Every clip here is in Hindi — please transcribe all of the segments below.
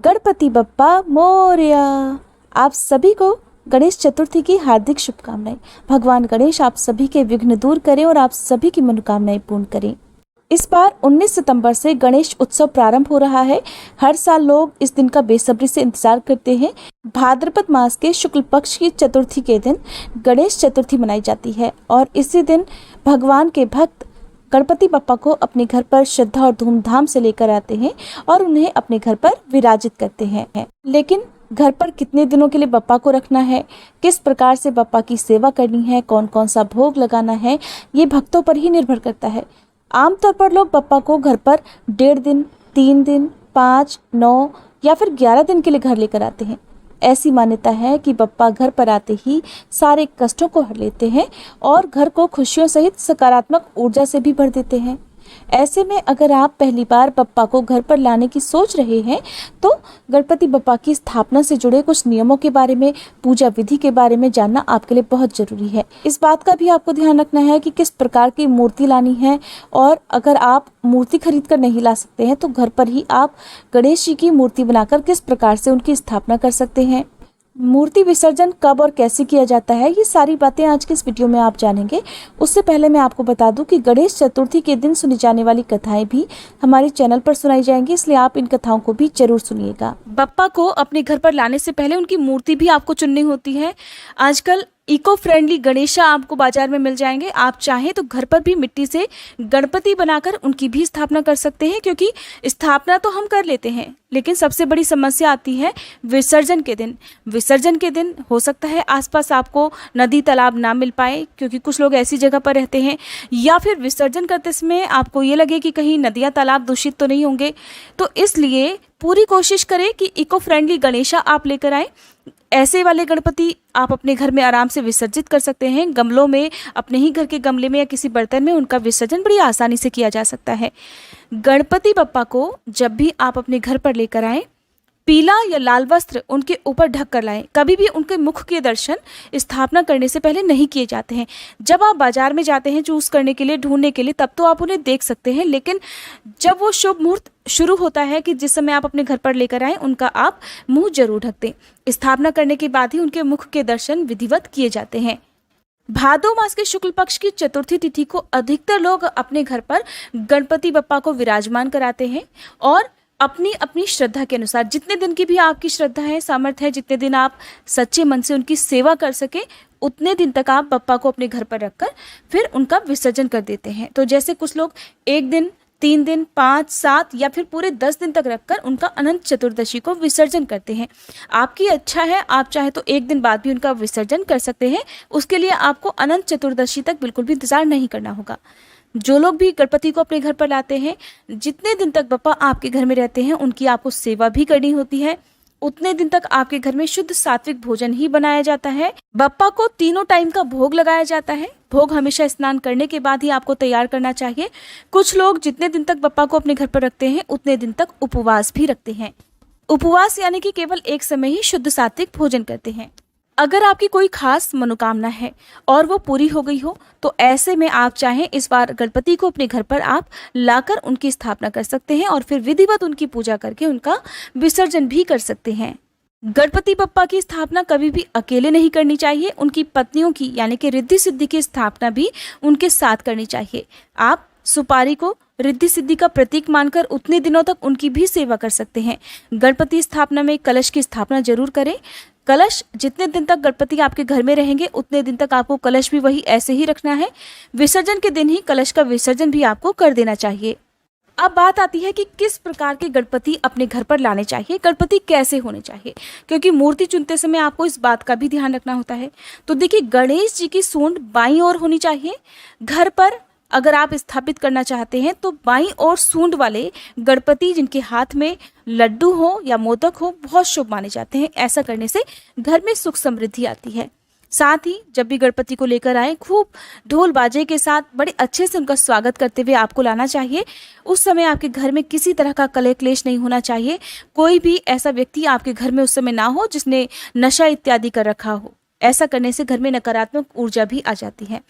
गणपति बप्पा मोरया। आप सभी को गणेश चतुर्थी की हार्दिक शुभकामनाएं। भगवान गणेश आप सभी के विघ्न दूर करें और आप सभी की मनोकामनाएं पूर्ण करें। इस बार 19 सितंबर से गणेश उत्सव प्रारंभ हो रहा है। हर साल लोग इस दिन का बेसब्री से इंतजार करते हैं। भाद्रपद मास के शुक्ल पक्ष की चतुर्थी के दिन गणेश चतुर्थी मनाई जाती है और इसी दिन भगवान के भक्त गणपति बप्पा को अपने घर पर श्रद्धा और धूमधाम से लेकर आते हैं और उन्हें अपने घर पर विराजित करते हैं। लेकिन घर पर कितने दिनों के लिए बप्पा को रखना है, किस प्रकार से बप्पा की सेवा करनी है, कौन कौन सा भोग लगाना है, ये भक्तों पर ही निर्भर करता है। आमतौर पर लोग बप्पा को घर पर 1.5 दिन, 3 दिन, 5, 9 या फिर 11 दिन के लिए घर लेकर आते हैं। ऐसी मान्यता है कि बप्पा घर पर आते ही सारे कष्टों को हर लेते हैं और घर को खुशियों सहित सकारात्मक ऊर्जा से भी भर देते हैं। ऐसे में अगर आप पहली बार बप्पा को घर पर लाने की सोच रहे हैं तो गणपति बप्पा की स्थापना से जुड़े कुछ नियमों के बारे में, पूजा विधि के बारे में जानना आपके लिए बहुत जरूरी है। इस बात का भी आपको ध्यान रखना है कि किस प्रकार की मूर्ति लानी है और अगर आप मूर्ति खरीद कर नहीं ला सकते हैं तो घर पर ही आप गणेश जी की मूर्ति बनाकर किस प्रकार से उनकी स्थापना कर सकते हैं। मूर्ति विसर्जन कब और कैसे किया जाता है, ये सारी बातें आज के इस वीडियो में आप जानेंगे। उससे पहले मैं आपको बता दूं कि गणेश चतुर्थी के दिन सुनी जाने वाली कथाएं भी हमारे चैनल पर सुनाई जाएंगी, इसलिए आप इन कथाओं को भी जरूर सुनिएगा। बप्पा को अपने घर पर लाने से पहले उनकी मूर्ति भी आपको चुननी होती है। आजकल इको फ्रेंडली गणेशा आपको बाजार में मिल जाएंगे। आप चाहें तो घर पर भी मिट्टी से गणपति बनाकर उनकी भी स्थापना कर सकते हैं, क्योंकि स्थापना तो हम कर लेते हैं लेकिन सबसे बड़ी समस्या आती है विसर्जन के दिन। विसर्जन के दिन हो सकता है आसपास आपको नदी तालाब ना मिल पाए, क्योंकि कुछ लोग ऐसी जगह पर रहते हैं, या फिर विसर्जन करते समय आपको ये लगे कि कहीं नदियाँ तालाब दूषित तो नहीं होंगे। तो इसलिए पूरी कोशिश करें कि इको फ्रेंडली गणेशा आप लेकर आएँ। ऐसे वाले गणपति आप अपने घर में आराम से विसर्जित कर सकते हैं। गमलों में, अपने ही घर के गमले में या किसी बर्तन में उनका विसर्जन बड़ी आसानी से किया जा सकता है। गणपति बप्पा को जब भी आप अपने घर पर लेकर आएं, पीला या लाल वस्त्र उनके ऊपर ढक कर लाएं। कभी भी उनके मुख के दर्शन स्थापना करने से पहले नहीं किए जाते हैं। जब आप बाजार में जाते हैं चूज करने के लिए, ढूंढने के लिए, तब तो आप उन्हें देख सकते हैं, लेकिन जब वो शुभ मुहूर्त शुरू होता है कि जिस समय आप अपने घर पर लेकर आएं, उनका आप मुंह जरूर ढक दें। स्थापना करने के बाद ही उनके मुख के दर्शन विधिवत किए जाते हैं। भादो मास के शुक्ल पक्ष की चतुर्थी तिथि को अधिकतर लोग अपने घर पर गणपति बप्पा को विराजमान कराते हैं और अपनी अपनी श्रद्धा के अनुसार, जितने दिन की भी आपकी श्रद्धा है, सामर्थ्य है, जितने दिन आप सच्चे मन से उनकी सेवा कर सके, उतने दिन तक आप बप्पा को अपने घर पर रखकर फिर उनका विसर्जन कर देते हैं। तो जैसे कुछ लोग 1 दिन, 3 दिन, 5, 7 या फिर पूरे 10 दिन तक रखकर उनका अनंत चतुर्दशी को विसर्जन करते हैं। आपकी इच्छा है, आप चाहे तो 1 दिन बाद भी उनका विसर्जन कर सकते हैं। उसके लिए आपको अनंत चतुर्दशी तक बिल्कुल भी इंतजार नहीं करना होगा। जो लोग भी गणपति को अपने घर पर लाते हैं, जितने दिन तक बप्पा आपके घर में रहते हैं उनकी आपको सेवा भी करनी होती है। उतने दिन तक आपके घर में शुद्ध सात्विक भोजन ही बनाया जाता है। बप्पा को तीनों टाइम का भोग लगाया जाता है। भोग हमेशा स्नान करने के बाद ही आपको तैयार करना चाहिए। कुछ लोग जितने दिन तक बप्पा को अपने घर पर रखते हैं उतने दिन तक उपवास भी रखते हैं। उपवास यानी कि केवल एक समय ही शुद्ध सात्विक भोजन करते हैं। अगर आपकी कोई खास मनोकामना है और वो पूरी हो गई हो तो ऐसे में आप चाहें इस बार गणपति को अपने घर पर आप लाकर उनकी स्थापना कर सकते हैं और फिर विधिवत उनकी पूजा करके उनका विसर्जन भी कर सकते हैं। गणपति बप्पा की स्थापना कभी भी अकेले नहीं करनी चाहिए। उनकी पत्नियों की यानी कि रिद्धि सिद्धि की स्थापना भी उनके साथ करनी चाहिए। आप सुपारी को रिद्धि सिद्धि का प्रतीक मानकर उतने दिनों तक उनकी भी सेवा कर सकते हैं। गणपति स्थापना में कलश की स्थापना जरूर करें। कलश जितने दिन तक गणपति आपके घर में रहेंगे उतने दिन तक आपको कलश भी वही ऐसे ही रखना है। विसर्जन के दिन ही कलश का विसर्जन भी आपको कर देना चाहिए। अब बात आती है कि किस प्रकार के गणपति अपने घर पर लाने चाहिए, गणपति कैसे होने चाहिए, क्योंकि मूर्ति चुनते समय आपको इस बात का भी ध्यान रखना होता है। तो देखिए, गणेश जी की सूंड बाईं ओर होनी चाहिए। घर पर अगर आप स्थापित करना चाहते हैं तो बाईं ओर सूंड वाले गणपति जिनके हाथ में लड्डू हो या मोदक हो बहुत शुभ माने जाते हैं। ऐसा करने से घर में सुख समृद्धि आती है। साथ ही जब भी गणपति को लेकर आए, खूब ढोल बाजे के साथ बड़े अच्छे से उनका स्वागत करते हुए आपको लाना चाहिए। उस समय आपके घर में किसी तरह का कलह क्लेश नहीं होना चाहिए। कोई भी ऐसा व्यक्ति आपके घर में उस समय ना हो जिसने नशा इत्यादि कर रखा हो। ऐसा करने से घर में नकारात्मक ऊर्जा भी आ जाती है।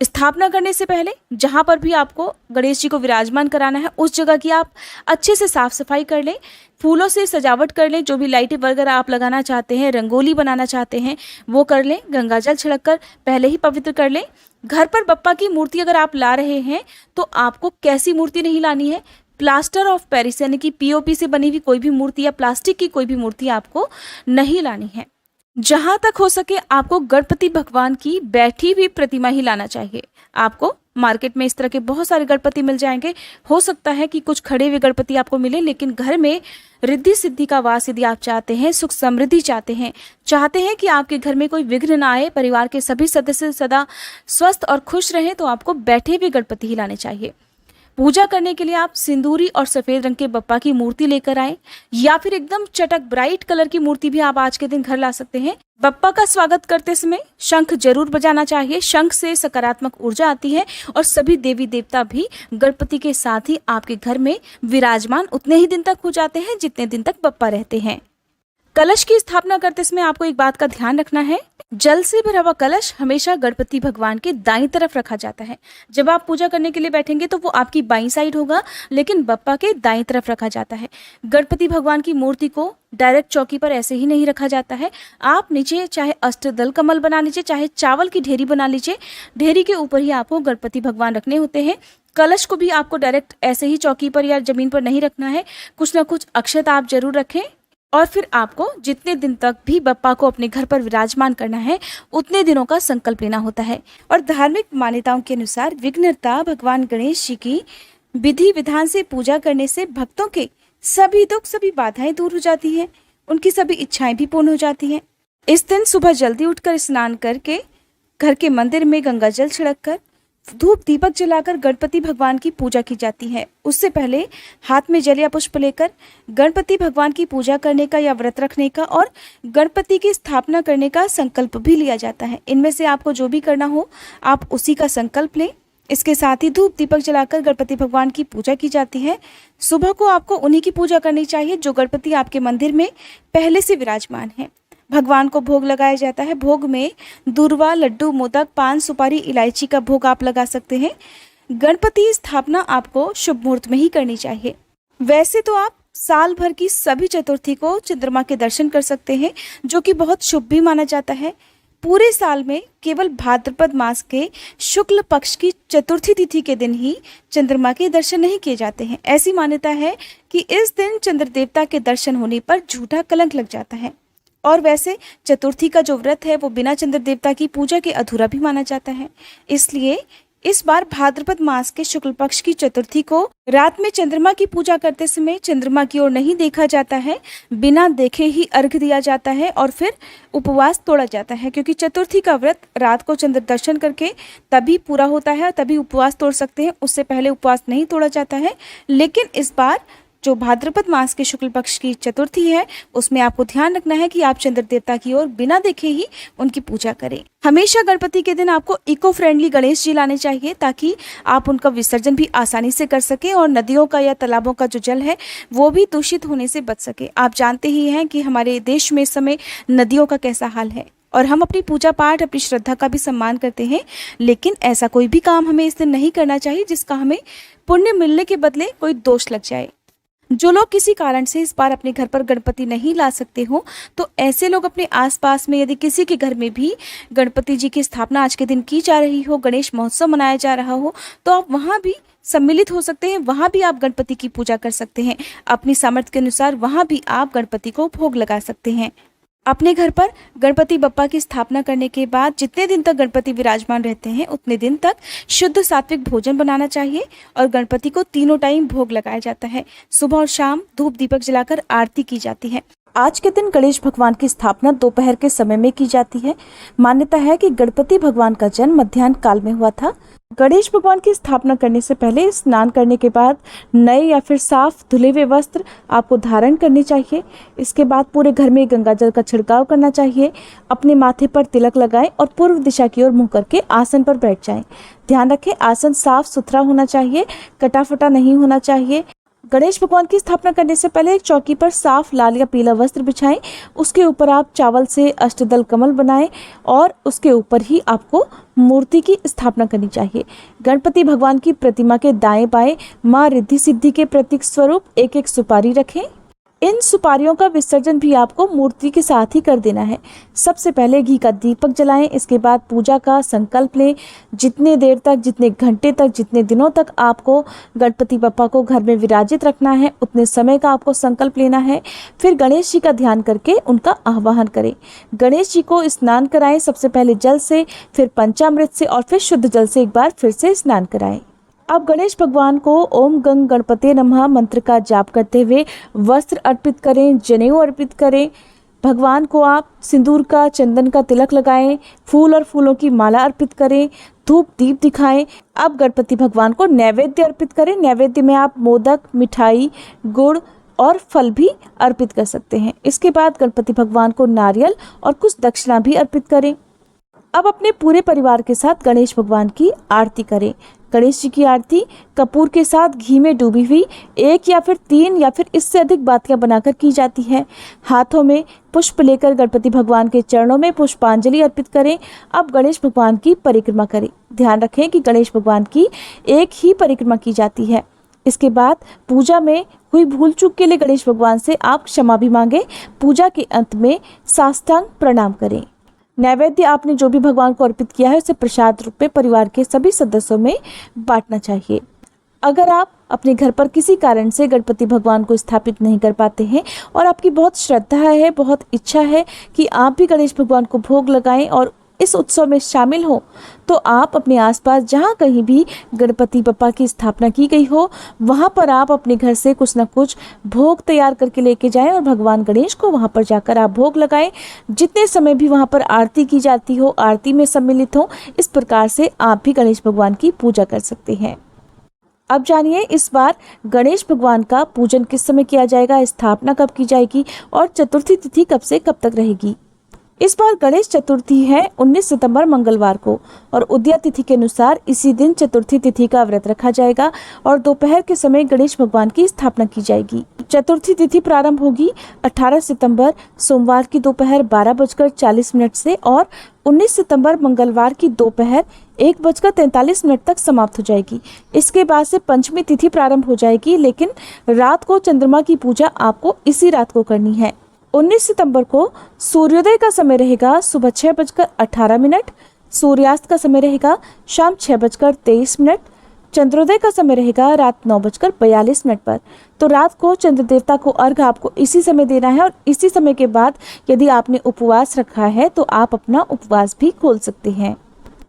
स्थापना करने से पहले जहाँ पर भी आपको गणेश जी को विराजमान कराना है उस जगह की आप अच्छे से साफ सफाई कर लें, फूलों से सजावट कर लें, जो भी लाइटें वगैरह आप लगाना चाहते हैं, रंगोली बनाना चाहते हैं वो कर लें, गंगाजल छिड़क कर पहले ही पवित्र कर लें। घर पर बप्पा की मूर्ति अगर आप ला रहे हैं तो आपको कैसी मूर्ति नहीं लानी है, प्लास्टर ऑफ पेरिस यानी कि पीओपी से बनी हुई कोई भी मूर्ति या प्लास्टिक की कोई भी मूर्ति आपको नहीं लानी है। जहां तक हो सके आपको गणपति भगवान की बैठी हुई प्रतिमा ही लाना चाहिए। आपको मार्केट में इस तरह के बहुत सारे गणपति मिल जाएंगे, हो सकता है कि कुछ खड़े हुए गणपति आपको मिले, लेकिन घर में रिद्धि सिद्धि का वास यदि आप चाहते हैं, सुख समृद्धि चाहते हैं कि आपके घर में कोई विघ्न ना आए, परिवार के सभी सदस्य सदा स्वस्थ और खुश रहें, तो आपको बैठे हुए गणपति ही लाने चाहिए। पूजा करने के लिए आप सिंदूरी और सफेद रंग के बप्पा की मूर्ति लेकर आए, या फिर एकदम चटक ब्राइट कलर की मूर्ति भी आप आज के दिन घर ला सकते हैं। बप्पा का स्वागत करते समय शंख जरूर बजाना चाहिए। शंख से सकारात्मक ऊर्जा आती है और सभी देवी देवता भी गणपति के साथ ही आपके घर में विराजमान उतने ही दिन तक हो जाते हैं जितने दिन तक बप्पा रहते हैं। कलश की स्थापना करते समय आपको एक बात का ध्यान रखना है, जल से भरा हुआ कलश हमेशा गणपति भगवान के दाईं तरफ रखा जाता है। जब आप पूजा करने के लिए बैठेंगे तो वो आपकी बाईं साइड होगा, लेकिन बप्पा के दाईं तरफ रखा जाता है। गणपति भगवान की मूर्ति को डायरेक्ट चौकी पर ऐसे ही नहीं रखा जाता है। आप नीचे चाहे अष्टदल कमल बना लीजिए, चाहे चावल की ढेरी बना लीजिए, ढेरी के ऊपर ही आपको गणपति भगवान रखने होते हैं। कलश को भी आपको डायरेक्ट ऐसे ही चौकी पर या जमीन पर नहीं रखना है, कुछ ना कुछ अक्षत आप जरूर रखें। और फिर आपको जितने दिन तक भी बप्पा को अपने घर पर विराजमान करना है उतने दिनों का संकल्प लेना होता है। और धार्मिक मान्यताओं के अनुसार विघ्नहर्ता भगवान गणेश जी की विधि विधान से पूजा करने से भक्तों के सभी दुख सभी बाधाएं दूर हो जाती हैं, उनकी सभी इच्छाएं भी पूर्ण हो जाती हैं। इस दिन सुबह जल्दी उठकर स्नान करके घर के मंदिर में गंगा जल छिड़क कर धूप दीपक जलाकर गणपति भगवान की पूजा की जाती है। उससे पहले हाथ में जल या पुष्प लेकर गणपति भगवान की पूजा करने का या व्रत रखने का और गणपति की स्थापना करने का संकल्प भी लिया जाता है। इनमें से आपको जो भी करना हो आप उसी का संकल्प लें। इसके साथ ही धूप दीपक जलाकर गणपति भगवान की पूजा की जाती है। सुबह को आपको उन्हीं की पूजा करनी चाहिए जो गणपति आपके मंदिर में पहले से विराजमान है। भगवान को भोग लगाया जाता है। भोग में दूर्वा, लड्डू, मोदक, पान, सुपारी, इलायची का भोग आप लगा सकते हैं। गणपति स्थापना आपको शुभ मुहूर्त में ही करनी चाहिए। वैसे तो आप साल भर की सभी चतुर्थी को चंद्रमा के दर्शन कर सकते हैं, जो कि बहुत शुभ भी माना जाता है। पूरे साल में केवल भाद्रपद मास के शुक्ल पक्ष की चतुर्थी तिथि के दिन ही चंद्रमा के दर्शन नहीं किए जाते हैं। ऐसी मान्यता है कि इस दिन चंद्र देवता के दर्शन होने पर झूठा कलंक लग जाता है। और वैसे चतुर्थी का जो व्रत है वो बिना चंद्र देवता की पूजा के अधूरा भी माना जाता है। इसलिए इस बार भाद्रपद मास के शुक्ल पक्ष की चतुर्थी को रात में चंद्रमा की पूजा करते समय चंद्रमा की ओर नहीं देखा जाता है, बिना देखे ही अर्घ्य दिया जाता है और फिर उपवास तोड़ा जाता है, क्योंकि चतुर्थी का व्रत रात को चंद्र दर्शन करके तभी पूरा होता है, तभी उपवास तोड़ सकते हैं, उससे पहले उपवास नहीं तोड़ा जाता है। लेकिन इस बार जो भाद्रपद मास के शुक्ल पक्ष की चतुर्थी है उसमें आपको ध्यान रखना है कि आप चंद्र देवता की ओर बिना देखे ही उनकी पूजा करें। हमेशा गणपति के दिन आपको इको फ्रेंडली गणेश जी लाने चाहिए ताकि आप उनका विसर्जन भी आसानी से कर सकें और नदियों का या तालाबों का जो जल है वो भी दूषित होने से बच सके। आप जानते ही हैं कि हमारे देश में इस समय नदियों का कैसा हाल है और हम अपनी पूजा पाठ, अपनी श्रद्धा का भी सम्मान करते हैं, लेकिन ऐसा कोई भी काम हमें इस दिन नहीं करना चाहिए जिसका हमें पुण्य मिलने के बदले कोई दोष लग जाए। जो लोग किसी कारण से इस बार अपने घर पर गणपति नहीं ला सकते हो तो ऐसे लोग अपने आसपास में यदि किसी के घर में भी गणपति जी की स्थापना आज के दिन की जा रही हो, गणेश महोत्सव मनाया जा रहा हो, तो आप वहाँ भी सम्मिलित हो सकते हैं। वहाँ भी आप गणपति की पूजा कर सकते हैं। अपनी सामर्थ्य के अनुसार वहाँ भी आप गणपति को भोग लगा सकते हैं। अपने घर पर गणपति बप्पा की स्थापना करने के बाद जितने दिन तक गणपति विराजमान रहते हैं उतने दिन तक शुद्ध सात्विक भोजन बनाना चाहिए और गणपति को तीनों टाइम भोग लगाया जाता है। सुबह और शाम धूप दीपक जलाकर आरती की जाती है। आज के दिन गणेश भगवान की स्थापना दोपहर के समय में की जाती है। मान्यता है कि गणपति भगवान का जन्म मध्याह्न काल में हुआ था। गणेश भगवान की स्थापना करने से पहले स्नान करने के बाद नए या फिर साफ धुले हुए वस्त्र आपको धारण करने चाहिए। इसके बाद पूरे घर में गंगाजल का छिड़काव करना चाहिए। अपने माथे पर तिलक लगाएं और पूर्व दिशा की ओर मुंह करके आसन पर बैठ जाएं। ध्यान रखें आसन साफ सुथरा होना चाहिए, कटा फटा नहीं होना चाहिए। गणेश भगवान की स्थापना करने से पहले एक चौकी पर साफ लाल या पीला वस्त्र बिछाएं। उसके ऊपर आप चावल से अष्टदल कमल बनाएं और उसके ऊपर ही आपको मूर्ति की स्थापना करनी चाहिए। गणपति भगवान की प्रतिमा के दाएं बाएं माँ रिद्धि सिद्धि के प्रतीक स्वरूप एक एक सुपारी रखें। इन सुपारियों का विसर्जन भी आपको मूर्ति के साथ ही कर देना है। सबसे पहले घी का दीपक जलाएं। इसके बाद पूजा का संकल्प लें। जितने देर तक, जितने घंटे तक, जितने दिनों तक आपको गणपति बप्पा को घर में विराजित रखना है, उतने समय का आपको संकल्प लेना है। फिर गणेश जी का ध्यान करके उनका आह्वान करें। गणेश जी को स्नान कराएं, सबसे पहले जल से, फिर पंचामृत से और फिर शुद्ध जल से एक बार फिर से स्नान कराएं। अब गणेश भगवान को ओम गंग गणपते नमः मंत्र का जाप करते हुए वस्त्र अर्पित करें, जनेऊ अर्पित करें। भगवान को आप सिंदूर का, चंदन का तिलक लगाएं, फूल और फूलों की माला अर्पित करें, धूप दीप दिखाएं। अब गणपति भगवान को नैवेद्य अर्पित करें। नैवेद्य में आप मोदक, मिठाई, गुड़ और फल भी अर्पित कर सकते हैं। इसके बाद गणपति भगवान को नारियल और कुछ दक्षिणा भी अर्पित करें। अब अपने पूरे परिवार के साथ गणेश भगवान की आरती करें। गणेश जी की आरती कपूर के साथ घी में डूबी हुई 1 या फिर 3 या फिर इससे अधिक बातियां बनाकर की जाती है। हाथों में पुष्प लेकर गणपति भगवान के चरणों में पुष्पांजलि अर्पित करें। अब गणेश भगवान की परिक्रमा करें। ध्यान रखें कि गणेश भगवान की एक ही परिक्रमा की जाती है। इसके बाद पूजा में हुई भूल चूक के लिए गणेश भगवान से आप क्षमा भी मांगे। पूजा के अंत में साष्टांग प्रणाम करें। नैवेद्य आपने जो भी भगवान को अर्पित किया है उसे प्रसाद रूप में परिवार के सभी सदस्यों में बांटना चाहिए। अगर आप अपने घर पर किसी कारण से गणपति भगवान को स्थापित नहीं कर पाते हैं और आपकी बहुत श्रद्धा है, बहुत इच्छा है कि आप भी गणेश भगवान को भोग लगाएं और इस उत्सव में शामिल हो, तो आप अपने आसपास जहाँ कहीं भी गणपति बप्पा की स्थापना की गई हो वहाँ पर आप अपने घर से कुछ न कुछ भोग तैयार करके लेके जाएं और भगवान गणेश को वहाँ पर जाकर आप भोग लगाएं। जितने समय भी वहाँ पर आरती की जाती हो, आरती में सम्मिलित हो, इस प्रकार से आप भी गणेश भगवान की पूजा कर सकते हैं। अब जानिए इस बार गणेश भगवान का पूजन किस समय किया जाएगा, स्थापना कब की जाएगी और चतुर्थी तिथि कब से कब तक रहेगी। इस बार गणेश चतुर्थी है 19 सितंबर मंगलवार को और उदया तिथि के अनुसार इसी दिन चतुर्थी तिथि का व्रत रखा जाएगा और दोपहर के समय गणेश भगवान की स्थापना की जाएगी। चतुर्थी तिथि प्रारंभ होगी 18 सितंबर सोमवार की दोपहर 12:40 से और 19 सितंबर मंगलवार की दोपहर 1:43 तक समाप्त हो जाएगी। इसके बाद से पंचमी तिथि प्रारंभ हो जाएगी, लेकिन रात को चंद्रमा की पूजा आपको इसी रात को करनी है। 19 सितंबर को सूर्योदय का समय रहेगा सुबह 6:18, सूर्यास्त का समय रहेगा शाम 6:23, चंद्रोदय का समय रहेगा रात 9:42 पर। तो रात को चंद्र देवता को अर्घ आपको इसी समय देना है और इसी समय के बाद यदि आपने उपवास रखा है तो आप अपना उपवास भी खोल सकते हैं।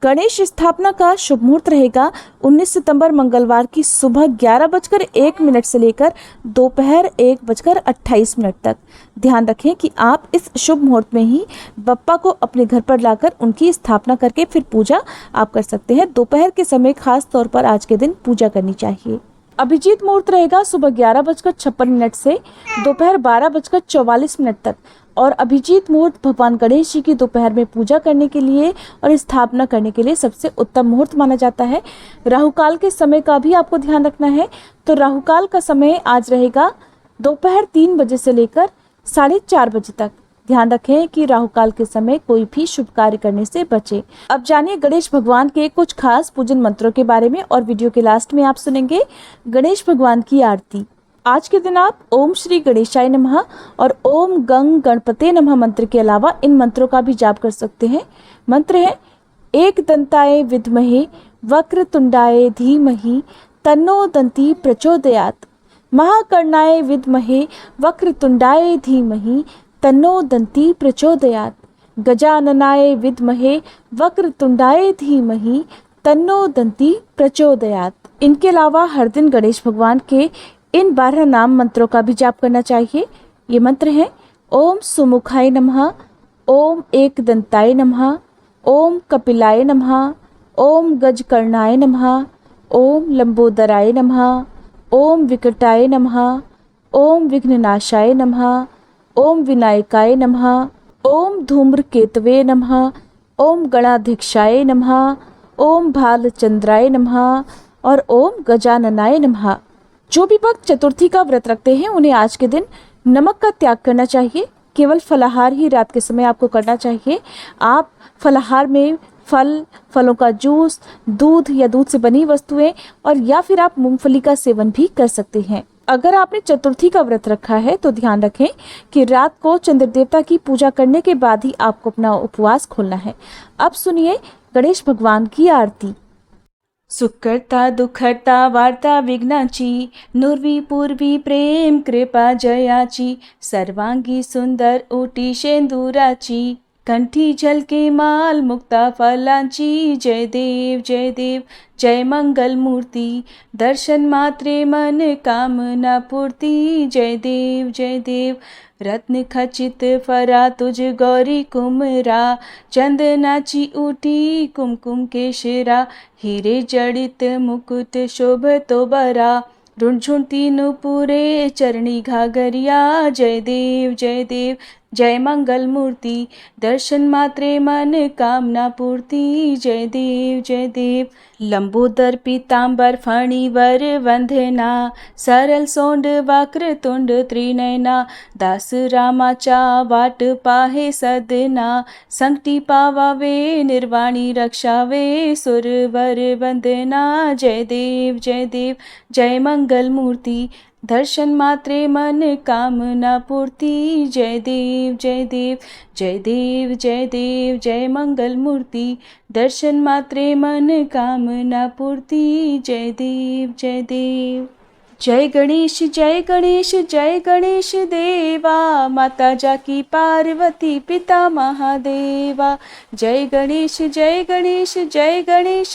गणेश स्थापना का शुभ मुहूर्त रहेगा 19 सितंबर मंगलवार की सुबह 11:01 से लेकर दोपहर 1:28 तक। ध्यान रखें कि आप इस शुभ मुहूर्त में ही बप्पा को अपने घर पर लाकर उनकी स्थापना करके फिर पूजा आप कर सकते हैं। दोपहर के समय खास तौर पर आज के दिन पूजा करनी चाहिए। अभिजीत मुहूर्त रहेगा सुबह 11:56 से दोपहर 12:44 तक और अभिजीत मुहूर्त भगवान गणेश जी की दोपहर में पूजा करने के लिए और स्थापना करने के लिए सबसे उत्तम मुहूर्त माना जाता है। राहुकाल के समय का भी आपको ध्यान रखना है। तो राहुकाल का समय आज रहेगा दोपहर 3 बजे से लेकर 4:30 बजे तक। ध्यान रखें कि राहुकाल के समय कोई भी शुभ कार्य करने से बचे। अब जानिए गणेश भगवान के कुछ खास पूजन मंत्रों के बारे में और वीडियो के लास्ट में आप सुनेंगे गणेश भगवान की आरती। आज के दिन आप ओम श्री गणेशाय नमः और ओम गंग गणपते नमः मंत्र के अलावा इन मंत्रों का भी जाप कर सकते हैं। मंत्र है एक दंताय विद्महे वक्रतुंडाय धीमहि तन्नो दंती प्रचोदयात्, महाकर्णाय विद्महे वक्रतुंडाय धीमहि तन्नो दंती प्रचोदयात्, गजाननाय विद्महे वक्रतुंडाय धीमहि तन्नो दंती प्रचोदयात्। इनके अलावा हर दिन गणेश भगवान के इन 12 नाम मंत्रों का भी जाप करना चाहिए। ये मंत्र हैं ओम सुमुखाय नमः, ओम एकदंताय नमः, ओम कपिलाय नमः, ओम गजकर्णाय नमः, ओम लंबोदराय नमः, ओम विकटाय नमः, ओम विघ्ननाशाय नमः, ओम विनायकाय नमः, ओम धूम्रकेतवे नमः, ओम गणाध्यक्षाय नमः, ओम भालचंद्राय नमः और ओम गजाननाय नमः। जो भी भक्त चतुर्थी का व्रत रखते हैं उन्हें आज के दिन नमक का त्याग करना चाहिए। केवल फलाहार ही रात के समय आपको करना चाहिए। आप फलाहार में फलों का जूस, दूध या दूध से बनी वस्तुएं और या फिर आप मूंगफली का सेवन भी कर सकते हैं। अगर आपने चतुर्थी का व्रत रखा है तो ध्यान रखें कि रात को चंद्र देवता की पूजा करने के बाद ही आपको अपना उपवास खोलना है। अब सुनिए गणेश भगवान की आरती। सुखकर्ता दुखहर्ता वार्ता विघ्नाची, नुर्वी पूर्वी प्रेम कृपा जयाची, सर्वांगी सुंदर ओटी शेंदुराची, कंठी झलके माल मुक्ता फलांची, जय देव जय देव जय मंगल मूर्ति, दर्शन मात्रे मन कामना पूर्ति, जय देव रत्न खचित फरा तुझ गौरी कुमरा, चंदनाची उठी कुमकुम केशरा, हीरे जड़ित मुकुट शोभतो बरा, रुणझुणती नुपुरे चरणी घाघरिया, जय देव जय मंगल मूर्ति, दर्शन मात्रे मन कामना पूर्ति, जय देव लंबोदर पीतांबर फणिवर वंदना, सरल सोंड वक्र तुंड त्रिनयना, दास रामाचा वाट पाहे सदना, संकटी पावावे निर्वाणी रक्षावे, सुरवर वंदना, जय देव जय मंगल मूर्ति, दर्शन मात्रे मन कामना पूर्ति, जय देव जय मंगल मूर्ति, दर्शन मात्रे मन कामना पूर्ति, जय देव जय गणेश देवा, माता जाकी पार्वती पिता महादेवा, जय गणेश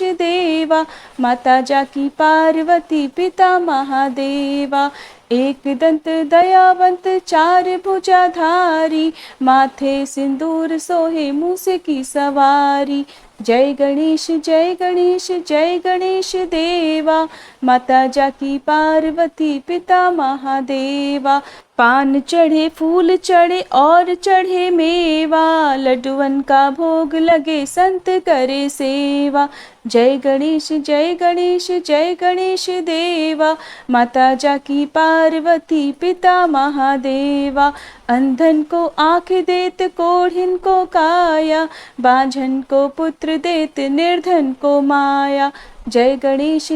देवा, माता जाकी पार्वती पिता महादेवा, एक दंत दयावंत चार भुजाधारी, माथे सिंदूर सोहे मूस की सवारी, जय गणेश देवा, माता जाकी पार्वती पिता महादेवा, पान चढ़े फूल चढ़े और चढ़े मेवा, लड्डुअन का भोग लगे संत करे सेवा, जय गणेश देवा, माता जाकी पार्वती पिता महादेवा, अंधन को आँख देत कोढ़िन को काया, बांझन को पुत्र देत निर्धन को माया, जय गणेश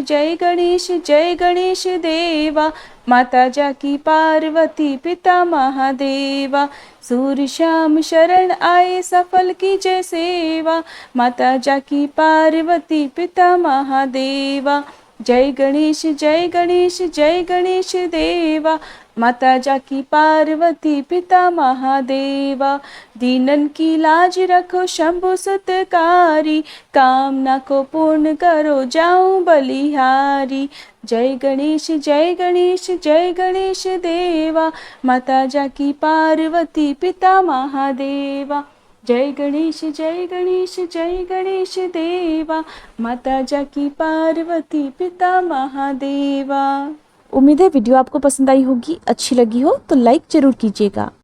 देवा, माता जाकी पार्वती पिता महादेवा, सूर्य श्याम शरण आए सफल की जय सेवा, माता जाकी पार्वती पिता महादेवा, जय गणेश देवा, माता जाकी पार्वती पिता महादेवा, दीनन की लाज रखो शंभु सतकारी, कामना को पूर्ण करो जाऊं बलिहारी, जय गणेश देवा, माता जाकी पार्वती पिता महादेवा, जय गणेश देवा, माता जाकी पार्वती पिता महादेवा। उम्मीद है वीडियो आपको पसंद आई होगी, अच्छी लगी हो तो लाइक जरूर कीजिएगा।